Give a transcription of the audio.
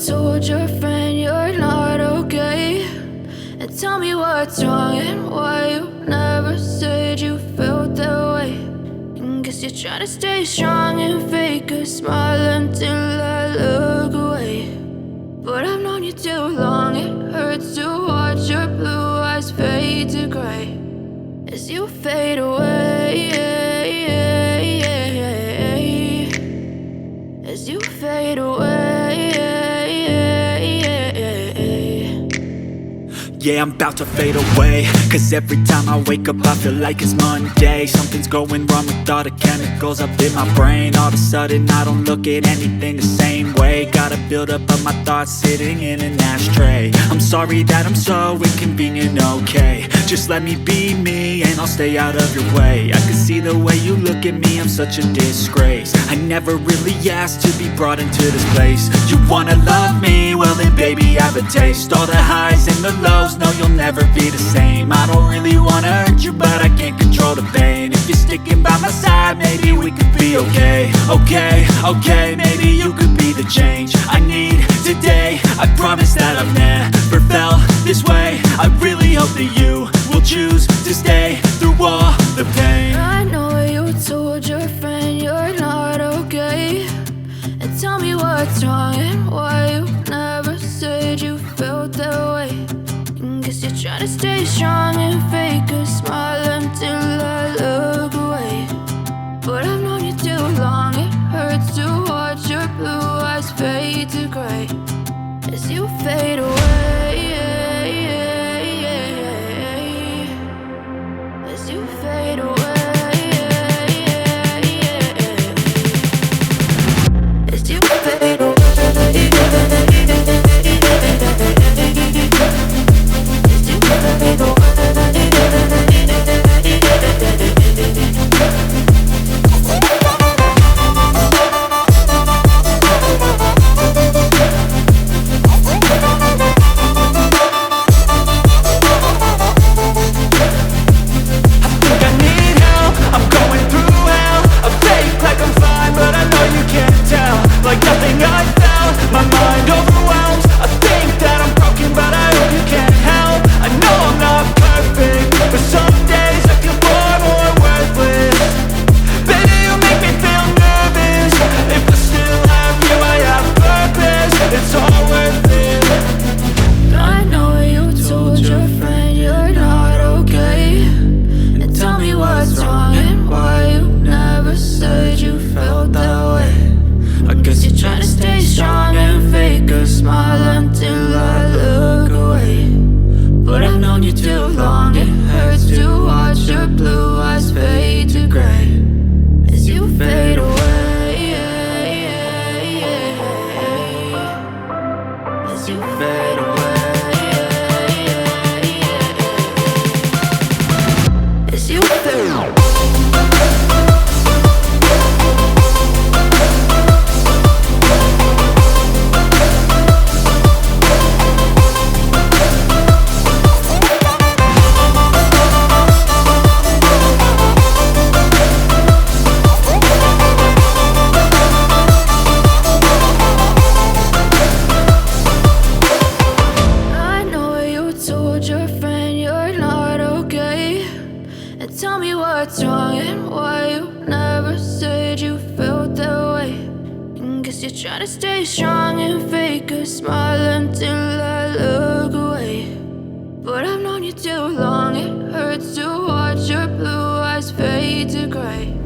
told your friend you're not okay? And tell me what's wrong and why you never said you felt that way. And guess you're trying to stay strong and fake a smile until I look away. But I've known you too long, it hurts to watch your blue eyes fade to gray as you fade away, as you fade away. Yeah, I'm about to fade away, cause every time I wake up I feel like it's Monday. Something's going wrong with all the chemicals up in my brain. All of a sudden I don't look at anything the same way. Gotta build up of my thoughts sitting in an ashtray. I'm sorry that I'm so inconvenient, okay? Just let me be me and I'll stay out of your way. I can see the way you look at me, I'm such a disgrace. I never really asked to be brought into this place. You wanna love me? Well then baby have a taste. All the highs and the lows, no you'll never be the same. I don't really wanna hurt you but I can't control the pain. If you're sticking by my side maybe we could be okay. Okay, maybe you could be the change I need today. I promise that I've never felt this way. I really hope that you will choose to stay through all the pain. I know you told your friend you're not okay. And tell me what's wrong and why you never said you felt that way. And guess you're trying to stay strong and fake a smile until I look away. But I've known you too long, it hurts to watch your blue eyes fade to gray as you fade away, as you fade away, as you fade away. Tell me what's wrong and why you never said you felt that way. And guess you're trying to stay strong and fake a smile until I look away. But I've known you too long, it hurts to watch your blue eyes fade to gray